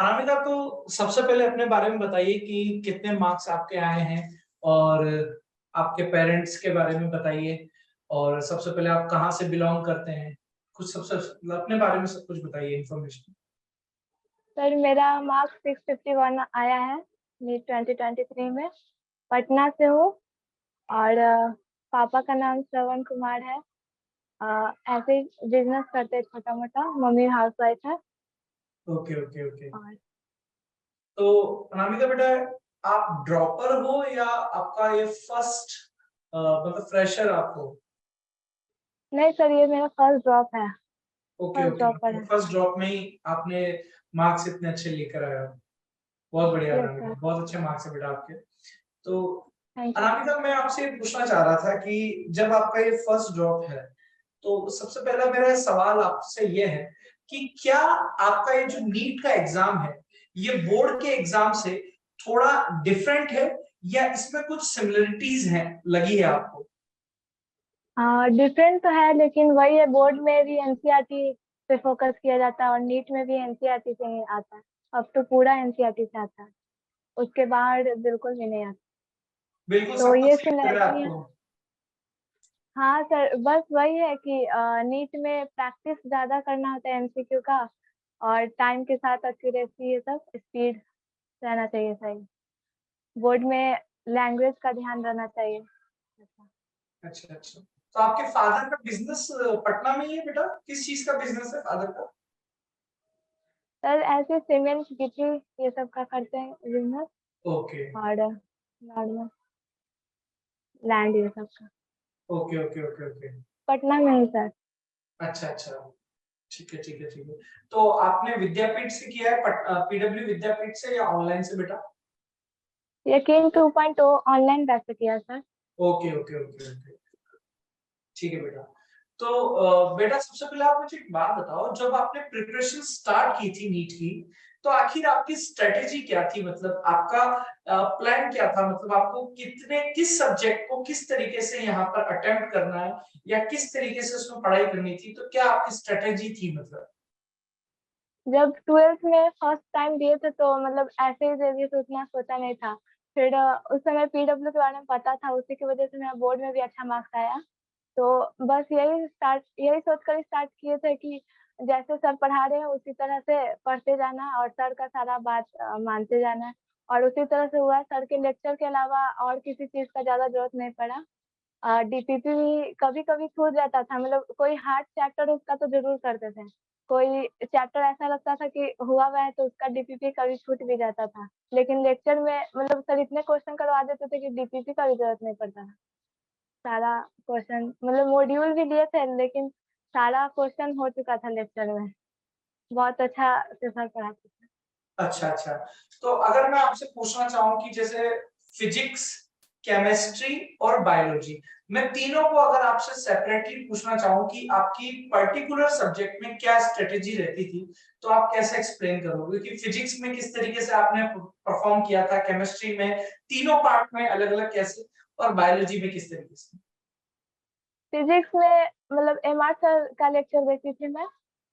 अनामिका, तो सबसे पहले अपने बारे में बताइए कि कितने मार्क्स आपके आए हैं और आपके पेरेंट्स के बारे में बताइए। और सबसे पहले आप कहाँ से बिलोंग करते हैं? कुछ सबसे अपने बारे में सब कुछ बताइए, इन्फॉर्मेशन। सर मेरा मार्क्स 651 आया है नीट 2023 में। पटना से हूँ और पापा का नाम श्रवण कुमार है। ऐसे ही बिजनेस करते हैं छोटा मोटा, मम्मी हाउसवाइफ है। Okay okay okay. और तो अनामिका बेटा, आप ड्रॉपर हो या आपका ये फर्स्ट मतलब फ्रेशर आप हो? नहीं सर, ये मेरा फर्स्ट ड्रॉप है। ओके फर्स्ट ड्रॉपर ओके, है। फर्स्ट ड्रॉप में ही आपने मार्क्स इतने अच्छे लेकर आए हो। बहुत बढ़िया यस अनामिका, सर। बहुत अच्छे मार्क्स है बेटा आपके। तो थैंक यू। अनामिका, मैं आपसे ये पूछना चाह रहा था कि जब आपका ये फर्स्ट ड्रॉप है, तो सबसे पहला मेरा सवाल आपसे ये है कि क्या आपका ये जो नीट का एग्जाम है, ये बोर्ड के एग्जाम से थोड़ा डिफरेंट है या इसमें कुछ सिमिलरिटीज हैं लगी है आपको? डिफरेंट तो है, लेकिन वही है, बोर्ड में भी एनसीईआरटी पे फोकस किया जाता है और नीट में भी एनसीईआरटी से ही आता है। अब तो पूरा एनसीईआरटी से आता है, उसके बाहर बिल्कुल भी नहीं आता। बिल्कुल तो सब कुछ ये सही लग रहा है सिमिलरिटी है। आपको? हाँ सर, बस वही है कि नीट में प्रैक्टिस ज्यादा करना होता है एमसीक्यू का, और टाइम के साथ एक्यूरेसी, ये सब स्पीड रहना चाहिए सही। बोर्ड में लैंग्वेज का ध्यान रहना चाहिए। ऐसा। अच्छा अच्छा। तो आपके फादर का बिजनेस पटना में ही है बेटा? किस चीज का बिजनेस है फादर का? सर ऐसे सीमेंट गिट्टी ये सब का करते हैं बिजनेस, ओके और नॉर्मल लैंड ये सब का। Okay okay okay okay. Patna में ही सर। अच्छा अच्छा। ठीक है ठीक है ठीक है। तो आपने विद्यापीठ से किया है, पीडब्ल्यू विद्यापीठ से या ऑनलाइन से बेटा? यकीन 2.0 ऑनलाइन बैच से किया sir. Okay okay okay okay. ठीक है बेटा। तो बेटा, सबसे पहले आप मुझे एक बात बताओ, जब आपने प्रिपरेशन स्टार्ट की थी नीट की, तो आखिर आपकी स्ट्रेटेजी क्या थी? मतलब आपका प्लान क्या था? मतलब आपको किस सब्जेक्ट को किस तरीके से यहाँ पर अटेम्प्ट करना है या किस तरीके से उसमें पढ़ाई करनी थी? तो क्या आपकी स्ट्रेटेजी थी मतलब? जब 12th में फर्स्ट टाइम दिए थे तो मतलब ऐसे ही दे दिए तो उतना सोचा नहीं था। फिर उस समय पीडब्ल्यू के बारे में पता था, उसी की वजह से मेरा बोर्ड में भी अच्छा मार्क्स आया। तो बस यही सोचकर स्टार्ट किए थे कि जैसे सर पढ़ा रहे हैं उसी तरह से पढ़ते जाना है और सर का सारा बात मानते जाना है। और उसी तरह से हुआ, सर के लेक्चर के अलावा और किसी चीज का ज्यादा जरूरत नहीं पड़ा। डीपीपी भी कभी कभी छूट जाता था, मतलब कोई हार्ड चैप्टर उसका तो जरूर करते थे। कोई चैप्टर ऐसा लगता था कि हुआ हुआ है तो उसका डीपीपी कभी छूट भी जाता था। लेकिन लेक्चर में मतलब सर इतने क्वेश्चन करवा देते थे कि डीपीपी का भी जरूरत नहीं पड़ता था। सारा क्वेश्चन मतलब मॉड्यूल भी लिए थे, लेकिन सारा क्वेश्चन हो चुका था लेक्चर में। बहुत अच्छा से सर पढ़ाते थे। अच्छा अच्छा। तो अगर मैं आपसे पूछना चाहूँ कि जैसे फिजिक्स, केमिस्ट्री और बायोलॉजी, मैं तीनों को अगर आपसे सेपरेटली पूछना चाहूँ कि आपकी पर्टिकुलर सब्जेक्ट में क्या स्ट्रेटेजी रहती थी, तो आप कैसे एक्सप्लेन करोगे कि फिजिक्स में किस तरीके से आपने परफॉर्म किया था, केमिस्ट्री में तीनों पार्ट में अलग अलग कैसे, और बायोलॉजी में किस तरीके से? फिजिक्स में मतलब एमआर सर का लेक्चर देखती थी मैं।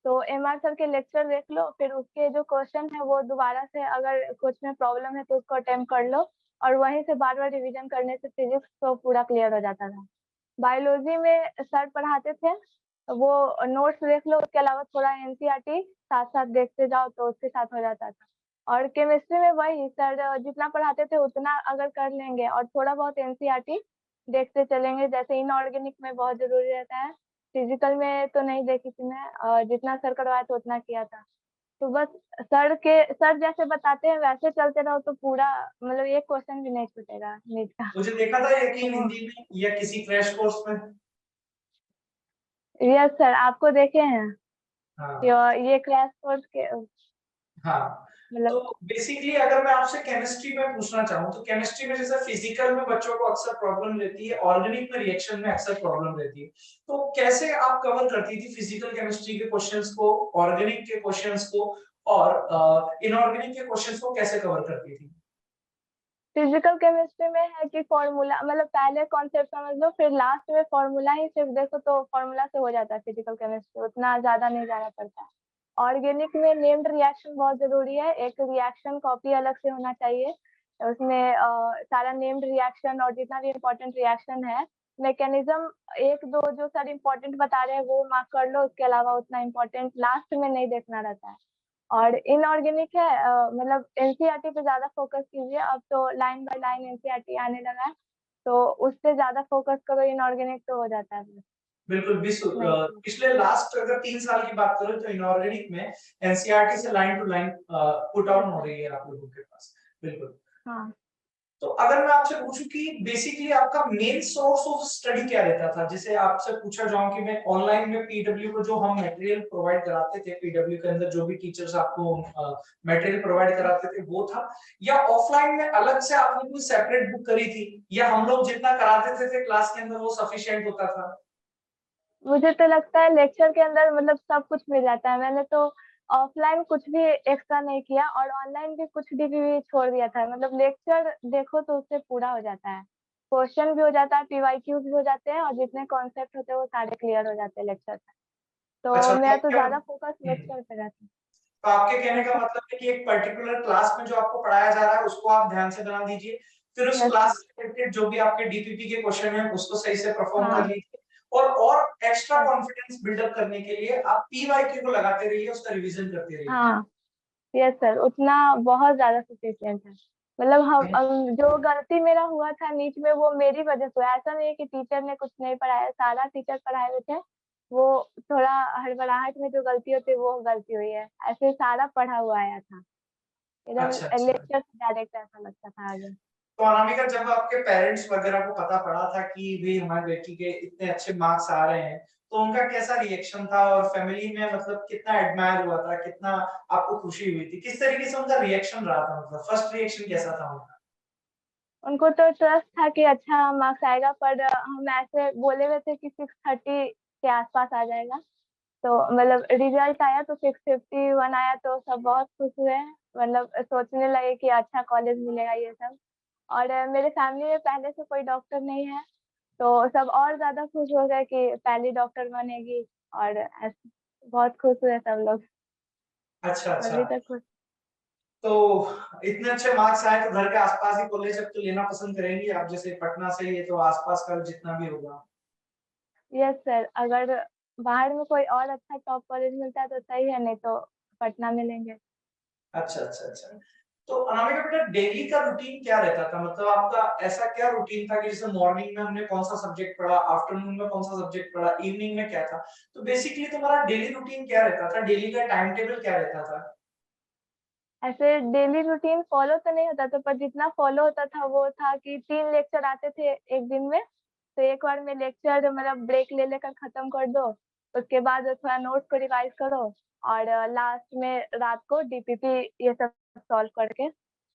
तो एमआर सर के लेक्चर देख लो, फिर उसके जो क्वेश्चन है वो दोबारा से अगर कुछ में प्रॉब्लम है तो उसको अटेम्प्ट कर लो, और वहीं से बार बार रिवीजन करने से फिजिक्स तो पूरा क्लियर हो जाता था। बायोलॉजी में सर पढ़ाते थे, वो नोट्स देख लो, उसके अलावा थोड़ा एनसीईआरटी साथ साथ देखते जाओ तो उसके साथ हो जाता था। और केमिस्ट्री में वही सर जितना पढ़ाते थे उतना अगर कर लेंगे और थोड़ा बहुत एनसीईआरटी देखते चलेंगे, जैसे इनऑर्गेनिक में बहुत जरूरी रहता है। फिजिकल में तो नहीं देखी थी मैं, और जितना सर करवाया था उतना किया था। तो बस सर जैसे बताते हैं वैसे चलते रहो तो पूरा मतलब एक क्वेश्चन भी नहीं छूटेगा नीट का। मुझे देखा था यकीन तो हिंदी में या किसी क्रैश कोर्स में? यस सर, आपको देखे हैं। हाँ ये क्रैश कोर्स के हाँ। तो मतलब। बेसिकली अगर मैं आपसे केमिस्ट्री में पूछना चाहूँ, तो केमिस्ट्री में जैसे फिजिकल में बच्चों को अक्सर प्रॉब्लम रहती है, ऑर्गेनिक में रिएक्शन में अक्सर प्रॉब्लम रहती है, तो कैसे आप कवर करती थी फिजिकल केमिस्ट्री के क्वेश्चंस को, ऑर्गेनिक के क्वेश्चंस को, और इनऑर्गेनिक के क्वेश्चंस को कैसे कवर करती थी? फिजिकल केमिस्ट्री में है कि फॉर्मूला मतलब पहले कॉन्सेप्ट समझ लो, फिर लास्ट में फॉर्मूला ही सिर्फ देखो तो फॉर्मूला से हो जाता है। फिजिकल केमिस्ट्री उतना ज्यादा नहीं जाना पड़ता है। ऑर्गेनिक में नेम्ड रिएक्शन बहुत जरूरी है, एक रिएक्शन कॉपी अलग से होना चाहिए, उसमें सारा नेम्ड रिएक्शन और जितना भी इम्पोर्टेंट रिएक्शन है, मैकेनिज्म एक दो जो सर इम्पोर्टेंट बता रहे हैं वो मार्क कर लो, उसके अलावा उतना इम्पोर्टेंट लास्ट में नहीं देखना रहता है। और इनऑर्गेनिक है, मतलब एनसीईआरटी पे ज्यादा फोकस कीजिए, अब तो लाइन बाय लाइन एनसीईआरटी आने लगा है, तो उस पे ज्यादा फोकस करो, इनऑर्गेनिक तो हो जाता है बस। बिल्कुल नहीं पिछले लास्ट अगर 3 साल की बात करें तो इनऑर्गेनिक में एनसीईआरटी से line to line put on हो रही है आप लोगों के पास। बिल्कुल। हाँ तो अगर मैं आपसे पूछूं कि बेसिकली आपका मेन सोर्स ऑफ स्टडी क्या रहता था, जैसे आपसे पूछा जाऊं कि मैं ऑनलाइन में पीडब्ल्यू को जो हम मटेरियल प्रोवाइड कराते थे, पीडब्ल्यू के अंदर जो भी टीचर्स आपको मटेरियल प्रोवाइड कराते थे वो था, या ऑफलाइन में अलग से आपने कोई सेपरेट बुक करी थी, या हम लोग जितना कराते थे क्लास के अंदर वो सफिशिएंट होता था? मुझे तो लगता है लेक्चर के अंदर मतलब सब कुछ मिल जाता है, मैंने तो ऑफलाइन कुछ भी एक्स्ट्रा नहीं किया और ऑनलाइन भी कुछ भी छोड़ दिया था, मतलब लेक्चर देखो तो उससे पूरा हो जाता है, क्वेश्चन भी हो जाता है, पीवाईक्यूज भी हो जाते हैं और जितने कॉन्सेप्ट होते हैं वो सारे क्लियर हो जाते हैं लेक्चर से, तो अच्छा, मेरा तो लेक्चर। ज्यादा फोकस लेक्चर पे रहता है। तो आपके कहने का मतलब है कि एक पर्टिकुलर क्लास में जो आपको पढ़ाया जा रहा है उसको आप ध्यान से बना दीजिए, फिर उस यस क्लास से रिलेटेड जो भी आपके डीपीपी के क्वेश्चन है उसको सही से परफॉर्म कर हाँ लीजिए, और एक्स्ट्रा यस कॉन्फिडेंस बिल्डअप करने के लिए आप पीवाईक्यू को लगाते रहिए, उसका रिवीजन करते रहिए। हाँ यस सर, उतना बहुत ज्यादा सफिशिएंट है, मतलब जो गलती मेरा हुआ था नीट में वो मेरी वजह से हुआ, ऐसा नहीं है कि टीचर ने कुछ नहीं पढ़ाया, सारा टीचर पढ़ाए हुए थे, वो थोड़ा हड़बड़ाहट में जो गलती होती है वो गलती हुई है, ऐसे सारा पढ़ा हुआ आया था, अच्छा एकदम अच्छा। लेक्चर से डायरेक्ट ऐसा लगता था आगे। तो अनामिका, जब आपके पेरेंट्स वगैरह को पता पड़ा था कि भाई हमारी बेटी के इतने अच्छे मार्क्स आ रहे हैं, तो उनका कैसा रिएक्शन था, और फैमिली में मतलब कितना एडमायर हुआ था, कितना आपको खुशी हुई थी, किस तरीके से उनका रिएक्शन रहा था, मतलब फर्स्ट रिएक्शन कैसा था उनका? उनको तो ट्रस्ट था कि अच्छा मार्क्स आएगा, पर हम ऐसे बोले हुए थे कि 630 के आसपास आ जाएगा, तो मतलब रिजल्ट आया तो 651 आया, तो सब बहुत खुश हुए, मतलब सोचने लगे कि अच्छा कॉलेज मिलेगा ये सब, और मेरे फैमिली में पहले से कोई डॉक्टर नहीं है, तो सब और ज्यादा खुश हो गए कि पहली डॉक्टर बनेगी, और ऐसे बहुत खुश हुए सब लोग, अच्छा अच्छा। अभी तक खुश। तो इतने अच्छे मार्क्स आए तो घर के आसपास ही कॉलेज अब तो लेना पसंद करेंगी आप, जैसे पटना से ही है तो आसपास का जितना भी होगा। यस सर, अगर बाहर में कोई और अच्छा टॉप कॉलेज मिलता है तो सही है, नहीं तो पटना में लेंगे। अच्छा अच्छा अच्छा। तो अनामिका बेटा, डेली का रूटीन क्या रहता था, मतलब आपका ऐसा क्या रूटीन था कि जैसे मॉर्निंग में हमने कौन सा सब्जेक्ट पढ़ा, आफ्टरनून में कौन सा सब्जेक्ट पढ़ा, इवनिंग में क्या था, तो बेसिकली तुम्हारा डेली रूटीन क्या रहता था, डेली का टाइम टेबल क्या रहता था? ऐसे डेली रूटीन फॉलो तो नहीं होता था, पर जितना फॉलो होता था वो था कि 3 लेक्चर आते थे एक दिन में, तो एक बार में लेक्चर मतलब ब्रेक ले लेकर खत्म कर दो, उसके बाद थोड़ा नोट्स को रिवाइज करो, और लास्ट में रात को डीपीपी ये सब सॉल्व करके,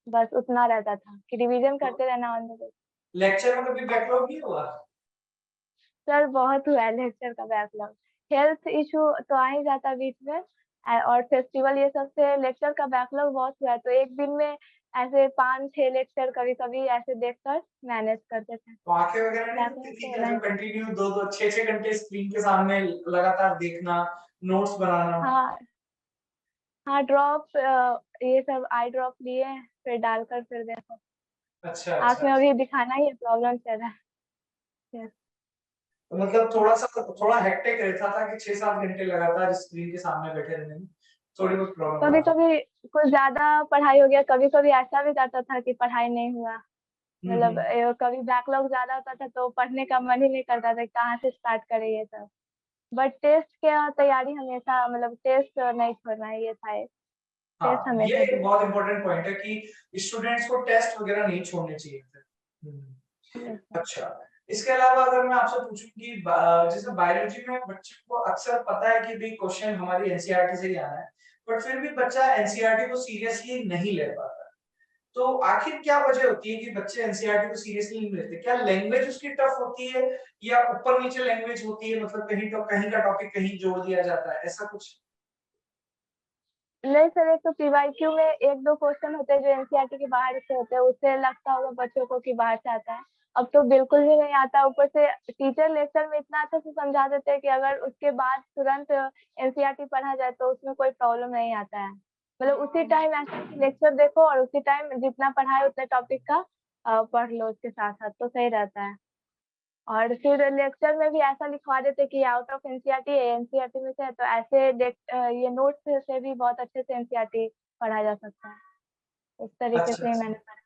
बस उतना रहता था कि रिवीजन करते रहना ऑन द डे। लेक्चर में कभी बैकलॉग नहीं हुआ? सर बहुत हुआ है लेक्चर का बैकलॉग, हेल्थ इशू तो आ ही जाता बीच में, और फेस्टिवल ये सब से लेक्चर का बैकलॉग बहुत हुआ है, तो एक दिन में ऐसे 5-6 लेक्चर कभी कभी ऐसे देखकर मैनेज करते थे, तो आंखें वगैरह नहीं दुखती बैकलॉग थी तो क्या, होना जो ही। कंटिन्यू 2-2 6-6 घंटे स्क्रीन के सामने लगातार देखना, नोट्स बनाना? हाँ हाँ, ड्रॉप ये सब आई ड्रॉप लिए फिर डालकर फिर देखो, अच्छा आँख अच्छा में अच्छा। अभी दिखाना ही प्रॉब्लम चल रहा है। तो मतलब थोड़ा हेक्टिक रहता था कि 6-7 घंटे लगातार स्क्रीन के सामने बैठे रहने में थोड़ी बहुत प्रॉब्लम कभी आती? कभी कुछ ज्यादा पढ़ाई हो गया, कभी कभी ऐसा भी जाता था कि पढ़ाई नहीं हुआ, मतलब हम्म। कभी बैकलॉग ज्यादा होता था तो पढ़ने का मन ही नहीं करता था, कहाँ से स्टार्ट करें ये सब, बट टेस्ट की तैयारी हमेशा, मतलब टेस्ट नहीं छोड़ना है, ये था टेस्ट हाँ, ये हमेशा एक दिए। बहुत इंपॉर्टेंट पॉइंट है कि स्टूडेंट्स को टेस्ट वगैरह नहीं छोड़ने चाहिए थे। अच्छा। इसके अलावा अगर मैं आपसे पूछूं कि जैसे बायोलॉजी में बच्चे को अक्सर पता है कि भाई क्वेश्चन हमारी एनसीईआरटी से ही आना है, बट फिर भी बच्चा एनसीईआरटी को सीरियसली नहीं ले पाता, तो आखिर क्या वजह होती है कि बच्चे एनसीईआरटी को सीरियसली नहीं लेते? क्या लैंग्वेज उसकी टफ होती है, या ऊपर नीचे लैंग्वेज होती है, मतलब कहीं तो कहीं का टॉपिक कहीं जोड़ दिया जाता है, ऐसा कुछ? नहीं सर, एक तो पीवाईक्यू में 1-2 क्वेश्चन होते हैं जो एनसीईआरटी के बाहर से होते हैं, उससे लगता होगा बच्चों को कि बाहर से आता है, अब तो बिल्कुल भी नहीं आता। ऊपर से टीचर लेक्चर में इतना अच्छे से समझा देते हैं कि अगर उसके बाद तुरंत एनसीईआरटी पढ़ा जाए तो उसमें कोई प्रॉब्लम नहीं आता है। मतलब उसी टाइम ऐसा लेक्चर देखो और उसी टाइम जितना पढ़ा है उतने टॉपिक का पढ़ लो उसके साथ-साथ, तो सही रहता है। और फिर लेक्चर में भी ऐसा लिखवा देते कि आउट ऑफ एनसीईआरटी है, एनसीईआरटी में से है, तो ऐसे ये नोट्स से भी बहुत अच्छे से एनसीईआरटी पढ़ा जा सकता है। उस तरीके अच्छा से ही अच्छा। मैंने पढ़ा।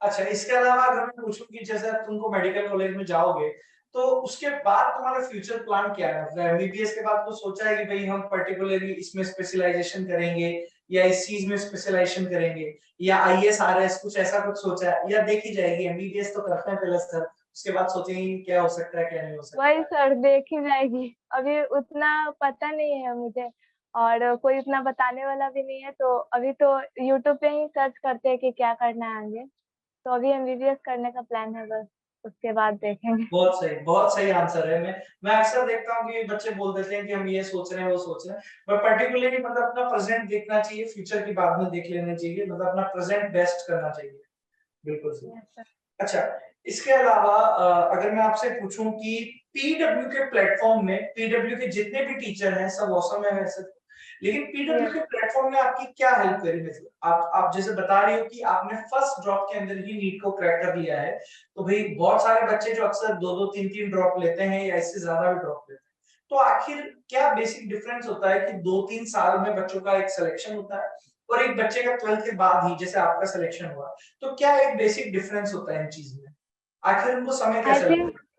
अच्छा, इसके अलावा अगर मैं पूछूं कि जैसे अब तुमको मेडिकल कॉलेज में जाओगे तो उसके बाद तुम्हारा फ्यूचर प्लान क्या है? मतलब एमबीबीएस के बाद तो सोचा है कि भाई हम पर्टिकुलरली इसमें स्पेशलाइजेशन करेंगे या इस चीज में स्पेशलाइजेशन करेंगे या आईएएस आरएस कुछ ऐसा कुछ सोचा है या देखी जाएगी? एमबीबीएस तो करते हैं पहले सर, उसके बाद सोचेंगे कि क्या हो सकता है क्या नहीं हो वही सकता है। सर देखी जाएगी। अभी उतना पता नहीं है मुझे और कोई उतना बताने वाला भी नहीं है, तो अभी तो यूट्यूब पे ही सर्च करते हैं कि क्या करना है आगे। तो अभी एमबीबीएस करने का प्लान है बस, उसके बाद देखेंगे। बहुत सही आंसर है। मैं अक्सर देखता हूँ कि बच्चे बोल देते हैं कि हम ये सोच रहे हैं वो सोच रहे हैं, बट पर्टिकुलरली मतलब अपना प्रेजेंट देखना चाहिए, फ्यूचर की बाद में देख लेना चाहिए, मतलब अपना प्रेजेंट बेस्ट करना चाहिए। बिल्कुल सही। Yes sir. अच्छा, इसके अलावा अगर मैं आपसे पूछूं कि पीडब्ल्यू के प्लेटफॉर्म में पीडब्ल्यू के जितने भी टीचर हैं सब औसम है वैसे तो, लेकिन पीडब्ल्यू यस। के प्लेटफॉर्म में आपकी क्या हेल्प करी? मतलब आप जैसे बता रही हो कि आपने फर्स्ट ड्रॉप के अंदर ही नीट को क्रैक कर लिया है, तो भाई बहुत सारे बच्चे जो अक्सर दो दो तीन तीन ड्रॉप लेते हैं या इससे ज्यादा भी ड्रॉप लेते हैं, तो आखिर क्या बेसिक डिफरेंस होता है कि 2-3 साल में बच्चों का एक सिलेक्शन होता है और एक बच्चे का 12th के बाद ही जैसे आपका सिलेक्शन हुआ, तो क्या एक बेसिक डिफरेंस होता है इन चीज में? आखिर उनको समय आई कैसे लगता थिंक है?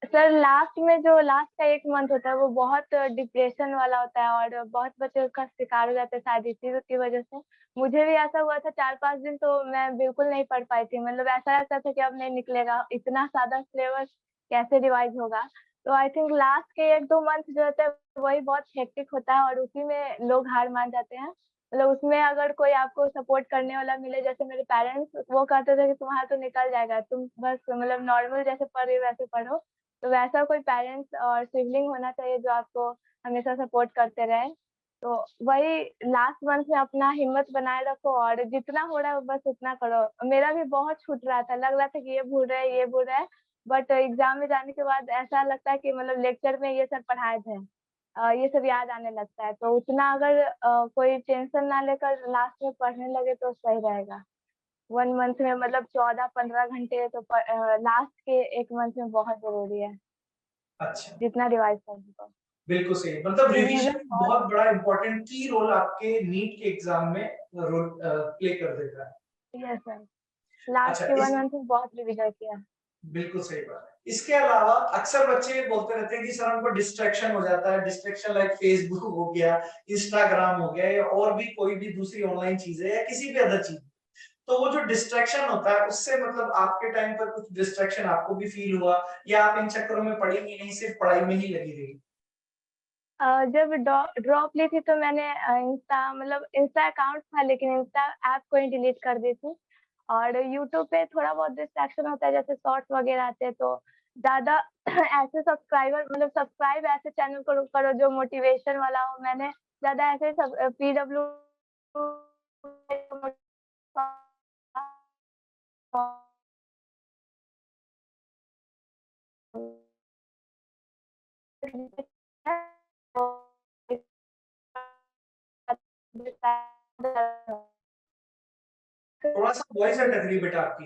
सर लास्ट में जो लास्ट का 1 मंथ होता है वो बहुत डिप्रेशन वाला होता है और बहुत बच्चे उसका शिकार हो जाते हैं शायद इसी की वजह से। मुझे भी ऐसा हुआ था 4-5 दिन तो मैं बिल्कुल नहीं पढ़ पाई थी। मतलब ऐसा लगता था कि अब नहीं निकलेगा, इतना सादा सिलेबस कैसे रिवाइज़ होगा। तो आई थिंक लास्ट के 1-2 मंथ जो होते हैं वही बहुत हेक्टिक होता है और उसी में लोग हार मान जाते हैं। मतलब उसमें अगर कोई आपको सपोर्ट करने वाला मिले जैसे मेरे पेरेंट्स वो कहते थे कि तुम्हारा तो निकल जाएगा, तुम बस मतलब नॉर्मल जैसे पढ़ रही हो वैसे पढ़ो। तो वैसा कोई पेरेंट्स और सिबलिंग होना चाहिए जो आपको हमेशा सपोर्ट करते रहे। तो वही लास्ट मंथ में अपना हिम्मत बनाए रखो और जितना हो रहा है बस उतना करो। मेरा भी बहुत छूट रहा था, लग रहा था कि ये भूल रहे हैं, ये भूल रहे हैं, बट एग्ज़ाम में जाने के बाद ऐसा लगता है कि मतलब लेक्चर में ये सब पढ़ाए थे। ये सब याद आने लगता है। तो उतना अगर कोई टेंशन ना लेकर लास्ट में पढ़ने लगे तो सही रहेगा। 1 मंथ में मतलब 14-15 घंटे तो लास्ट के 1 मंथ में बहुत ज़रूरी है, अच्छा, जितना रिवाइज़ कर सको। बिल्कुल सही। मतलब रिवीजन रिवीजन बहुत बहुत बड़ा इंपॉर्टेंट की रोल आपके नीट के एग्जाम में रोल प्ले कर देता है। यस सर, लास्ट अच्छा, के 1 इस मंथ में बहुत रिवीजन किया। बिल्कुल सही बात है। इसके अलावा अक्सर बच्चे बोलते रहते हैं कि सर हमको डिस्ट्रैक्शन हो जाता है, डिस्ट्रैक्शन लाइक फेसबुक हो गया, इंस्टाग्राम हो गया या और भी कोई भी दूसरी ऑनलाइन चीज है या किसी भी अदर चीज। तो वो जो डिस्ट्रैक्शन होता है उससे मतलब आपके टाइम पर कुछ डिस्ट्रैक्शन आपको भी फील हुआ या आप इन चक्करों में पढ़ी ही नहीं, सिर्फ पढ़ाई में ही लगी रही? जब ड्रॉप ली थी तो मैंने इंस्टा मतलब इंस्टा अकाउंट था लेकिन इंस्टा ऐप को ही डिलीट कर दी थी। और यूट्यूब पे थोड़ा बहुत डिस्ट्रैक्शन होता है जैसे शॉर्ट्स वगैरह आते हैं तो ज़्यादा ऐसे सब्सक्राइबर मतलब सब्सक्राइब ऐसे चैनल करो करो जो मोटिवेशन वाला हो। मैंने ज़्यादा ऐसे सब पीडब्ल्यू थोड़ा सा वॉइस अटक रही बेटा आपकी।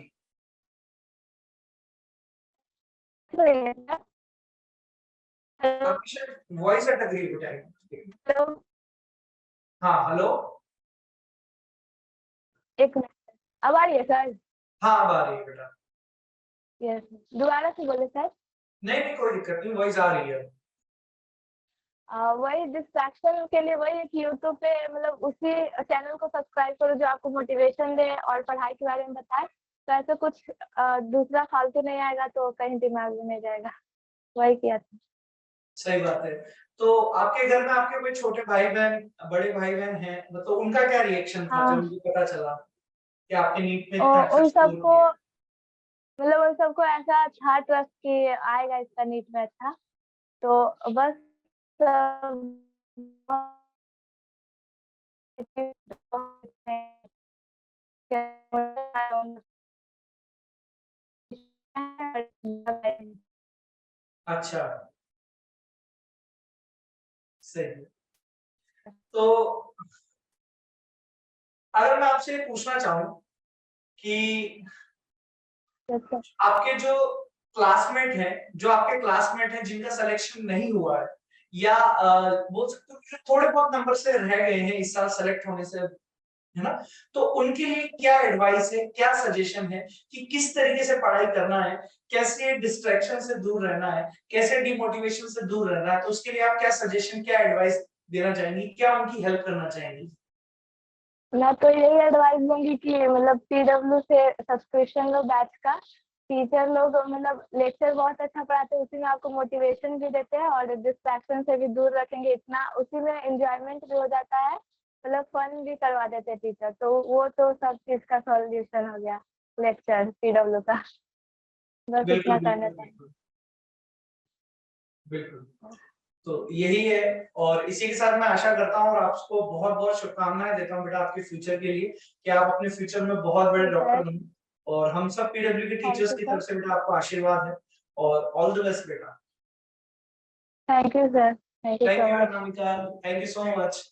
आपकी शायद वॉइस अटक रही है बेटा। हेलो, हाँ, हेलो। 1 मिनट। अब आ रही है सर? हाँ, अब आ रही है बेटा। यस, दोबारा से बोले सर। नहीं नहीं, कोई दिक्कत नहीं, वॉइस आ रही है। वही डिस्ट्रैक्शन के लिए वही है कि यूट्यूब पे मतलब उसी चैनल को सब्सक्राइब करो जो आपको मोटिवेशन दे और पढ़ाई के बारे में बताए। तो ऐसा कुछ दूसरा फालतू नहीं आएगा तो कहीं दिमाग में नहीं जाएगा। वही किया था। सही बात है। तो आपके घर में आपके कोई छोटे भाई-बहन, बड़े भाई-बहन हैं? मतलब उनका क्या रिएक्शन था जब हाँ, उनको पता चला कि आपने नीट में इतना अच्छा उन स्कोर सबको किया? मतलब उन सबको ऐसा था ट्रस्ट कि आएगा इसका नीट में अच्छा। तो बस अच्छा, सही है। तो अगर मैं आपसे पूछना चाहूँ कि अच्छा। आपके जो क्लासमेट हैं, जो आपके क्लासमेट हैं जिनका सिलेक्शन नहीं हुआ है, या बोल सकते हो कि थोड़े बहुत नंबर से रह गए हैं इस साल सेलेक्ट होने से, है ना? तो उनके लिए क्या एडवाइस है, क्या सजेशन है कि किस तरीके से पढ़ाई करना है, कैसे डिस्ट्रैक्शन से दूर रहना है, कैसे डिमोटिवेशन से दूर रहना है? तो उसके लिए आप क्या सजेशन, क्या एडवाइस देना चाहेंगी, क्या उनकी हेल्प करना चाहेंगी? मैं तो यही एडवाइस दूंगी कि मतलब पीडब्ल्यू से सब्सक्रिप्शन लो बैच का। टीचर लोग मतलब लेक्चर बहुत अच्छा पढ़ाते हैं, उसी में आपको मोटिवेशन भी देते हैं और डिस्ट्रैक्शन से भी दूर रखेंगे, इतना उसी में एंजॉयमेंट भी हो जाता है, मतलब फन भी करवा देते हैं टीचर, तो वो तो सब चीज का सॉल्यूशन हो गया लेक्चर पीडब्ल्यू का। बस बिल्कुल, इतना करना बिल्कुल, चाहिए। बिल्कुल, बिल्कुल। तो यही है, और इसी के साथ मैं आशा करता हूँ और आपको बहुत-बहुत शुभकामनाएँ देता हूँ बेटा आपके फ्यूचर के लिए, कि आप अपने फ्यूचर में बहुत बड़े सर, डॉक्टर बनें, और हम सब पीडब्ल्यू के थैंक टीचर्स यू की सर। तरफ से बेटा आपको आशीर्वाद है, और ऑल द बेस्ट बेटा। Thank you sir, thank you thank so you much. Anamika, thank you so much.